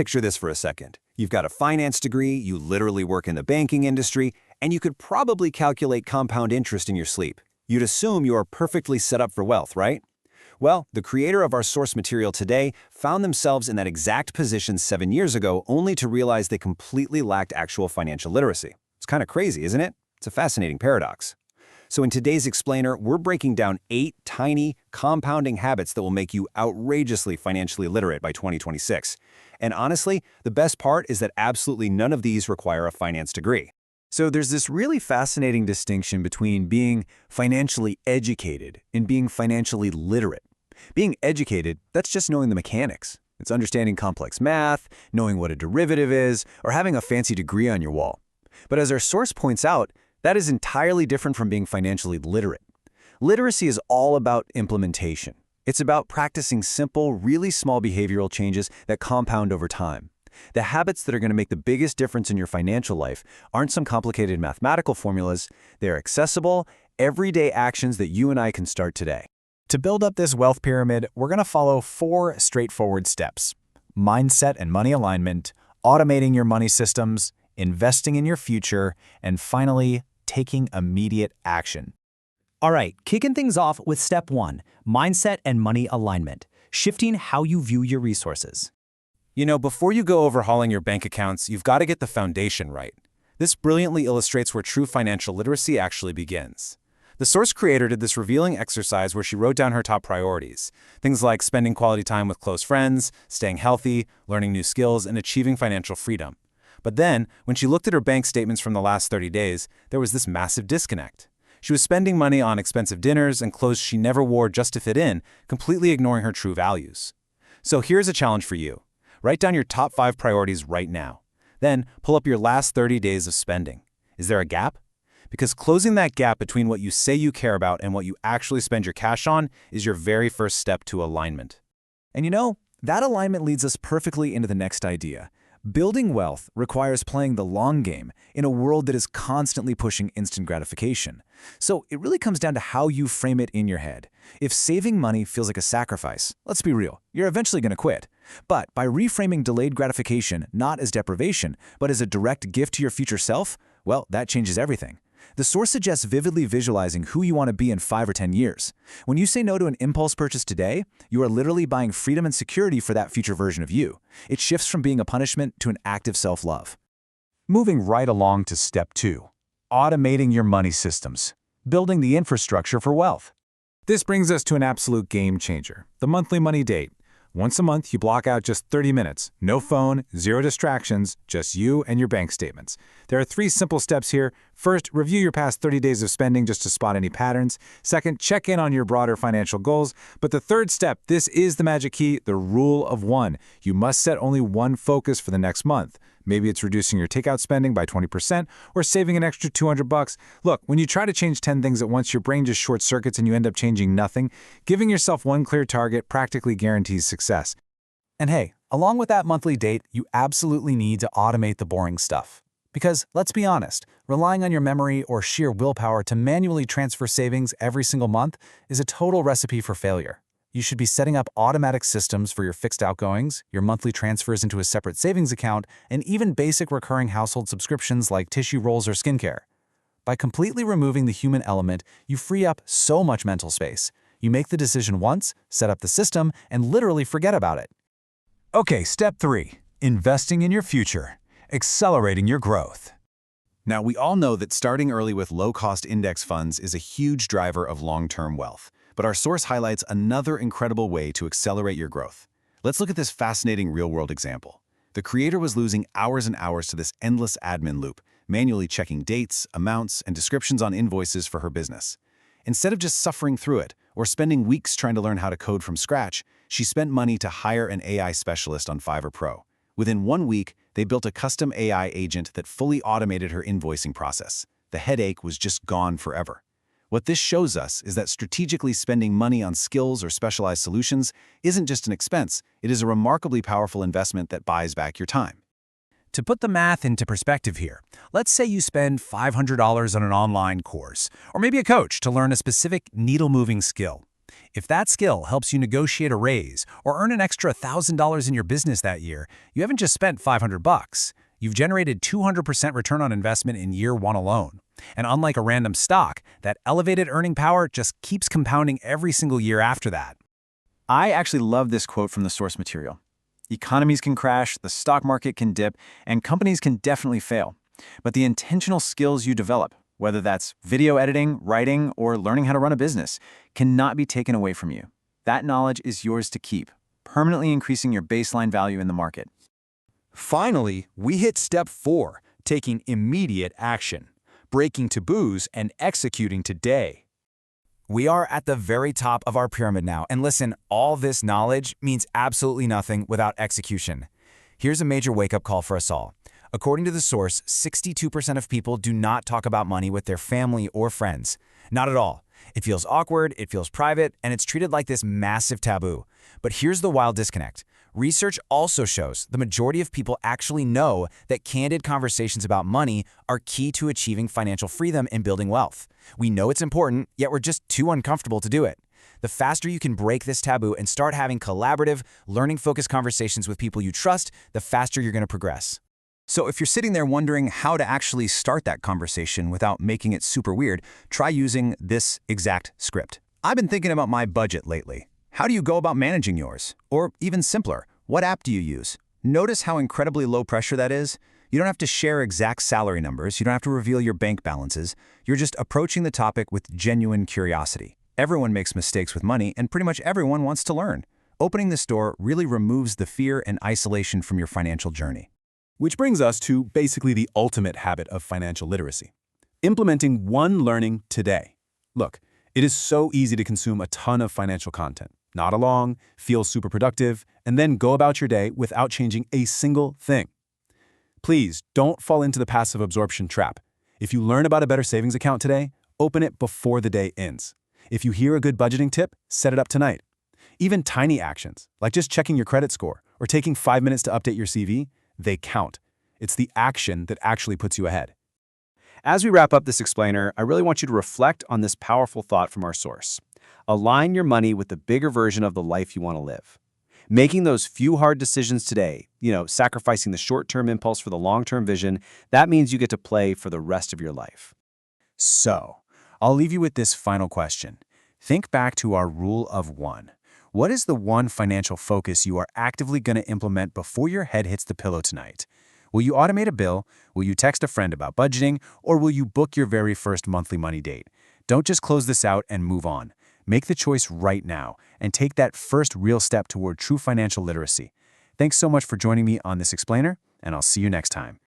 Picture this for a second. You've got a finance degree, you literally work in the banking industry, and you could probably calculate compound interest in your sleep. You'd assume you're perfectly set up for wealth, right? Well, the creator of our source material today found themselves in that exact position 7 years ago, only to realize they completely lacked actual financial literacy. It's kind of crazy, isn't it? It's a fascinating paradox. So in today's explainer, we're breaking down 8 tiny, compounding habits that will make you outrageously financially literate by 2026. And honestly, the best part is that absolutely none of these require a finance degree. So there's this really fascinating distinction between being financially educated and being financially literate. Being educated, that's just knowing the mechanics. It's understanding complex math, knowing what a derivative is, or having a fancy degree on your wall. But as our source points out, that is entirely different from being financially literate. Literacy is all about implementation. It's about practicing simple, really small behavioral changes that compound over time. The habits that are going to make the biggest difference in your financial life aren't some complicated mathematical formulas. They're accessible, everyday actions that you and I can start today. To build up this wealth pyramid, we're going to follow 4 straightforward steps: mindset and money alignment, automating your money systems, investing in your future, and finally, taking immediate action. All right, kicking things off with step 1, mindset and money alignment, shifting how you view your resources. You know, before you go overhauling your bank accounts, you've got to get the foundation right. This brilliantly illustrates where true financial literacy actually begins. The source creator did this revealing exercise where she wrote down her top priorities, things like spending quality time with close friends, staying healthy, learning new skills, and achieving financial freedom. But then, when she looked at her bank statements from the last 30 days, there was this massive disconnect. She was spending money on expensive dinners and clothes she never wore just to fit in, completely ignoring her true values. So here's a challenge for you. Write down your top 5 priorities right now. Then, pull up your last 30 days of spending. Is there a gap? Because closing that gap between what you say you care about and what you actually spend your cash on is your very first step to alignment. And you know, that alignment leads us perfectly into the next idea. Building wealth requires playing the long game in a world that is constantly pushing instant gratification. So it really comes down to how you frame it in your head. If saving money feels like a sacrifice, let's be real, you're eventually going to quit. But by reframing delayed gratification not as deprivation, but as a direct gift to your future self, well, that changes everything. The source suggests vividly visualizing who you want to be in 5 or 10 years. When you say no to an impulse purchase today, you are literally buying freedom and security for that future version of you. It shifts from being a punishment to an active self-love. Moving right along to step 2, automating your money systems, building the infrastructure for wealth. This brings us to an absolute game changer, the monthly money date. Once a month, you block out just 30 minutes. No phone, 0 distractions, just you and your bank statements. There are 3 simple steps here. First, review your past 30 days of spending just to spot any patterns. Second, check in on your broader financial goals. But the third step, this is the magic key, the rule of 1. You must set only one focus for the next month. Maybe it's reducing your takeout spending by 20% or saving an extra $200. Look, when you try to change 10 things at once, your brain just short circuits and you end up changing nothing. Giving yourself one clear target practically guarantees success. And hey, along with that monthly date, you absolutely need to automate the boring stuff. Because let's be honest, relying on your memory or sheer willpower to manually transfer savings every single month is a total recipe for failure. You should be setting up automatic systems for your fixed outgoings, your monthly transfers into a separate savings account, and even basic recurring household subscriptions like tissue rolls or skincare. By completely removing the human element, you free up so much mental space. You make the decision once, set up the system, and literally forget about it. Okay, step 3, investing in your future, accelerating your growth. Now, we all know that starting early with low-cost index funds is a huge driver of long-term wealth. But our source highlights another incredible way to accelerate your growth. Let's look at this fascinating real-world example. The creator was losing hours and hours to this endless admin loop, manually checking dates, amounts, and descriptions on invoices for her business. Instead of just suffering through it or spending weeks trying to learn how to code from scratch, she spent money to hire an AI specialist on Fiverr Pro. Within 1 week, they built a custom AI agent that fully automated her invoicing process. The headache was just gone forever. What this shows us is that strategically spending money on skills or specialized solutions isn't just an expense, it is a remarkably powerful investment that buys back your time. To put the math into perspective here, let's say you spend $500 on an online course, or maybe a coach to learn a specific needle-moving skill. If that skill helps you negotiate a raise or earn an extra $1,000 in your business that year, you haven't just spent $500. You've generated 200% return on investment in year one alone. And unlike a random stock, that elevated earning power just keeps compounding every single year after that. I actually love this quote from the source material. Economies can crash, the stock market can dip, and companies can definitely fail. But the intentional skills you develop, whether that's video editing, writing, or learning how to run a business, cannot be taken away from you. That knowledge is yours to keep, permanently increasing your baseline value in the market. Finally, we hit step 4, taking immediate action, breaking taboos and executing today. We are at the very top of our pyramid now, and listen, all this knowledge means absolutely nothing without execution. Here's a major wake-up call for us all. According to the source, 62% of people do not talk about money with their family or friends. Not at all. It feels awkward, it feels private, and it's treated like this massive taboo. But here's the wild disconnect. Research also shows the majority of people actually know that candid conversations about money are key to achieving financial freedom and building wealth. We know it's important, yet we're just too uncomfortable to do it. The faster you can break this taboo and start having collaborative, learning-focused conversations with people you trust, the faster you're going to progress. So if you're sitting there wondering how to actually start that conversation without making it super weird, try using this exact script. I've been thinking about my budget lately. How do you go about managing yours? Or even simpler, what app do you use? Notice how incredibly low pressure that is? You don't have to share exact salary numbers. You don't have to reveal your bank balances. You're just approaching the topic with genuine curiosity. Everyone makes mistakes with money, and pretty much everyone wants to learn. Opening this door really removes the fear and isolation from your financial journey. Which brings us to basically the ultimate habit of financial literacy. Implementing one learning today. Look, it is so easy to consume a ton of financial content, nod along, feel super productive, and then go about your day without changing a single thing. Please don't fall into the passive absorption trap. If you learn about a better savings account today, open it before the day ends. If you hear a good budgeting tip, set it up tonight. Even tiny actions, like just checking your credit score or taking 5 minutes to update your CV, they count. It's the action that actually puts you ahead. As we wrap up this explainer, I really want you to reflect on this powerful thought from our source. Align your money with the bigger version of the life you want to live. Making those few hard decisions today, sacrificing the short-term impulse for the long-term vision, that means you get to play for the rest of your life. So, I'll leave you with this final question. Think back to our rule of 1. What is the one financial focus you are actively going to implement before your head hits the pillow tonight? Will you automate a bill? Will you text a friend about budgeting? Or will you book your very first monthly money date? Don't just close this out and move on. Make the choice right now and take that first real step toward true financial literacy. Thanks so much for joining me on this explainer, and I'll see you next time.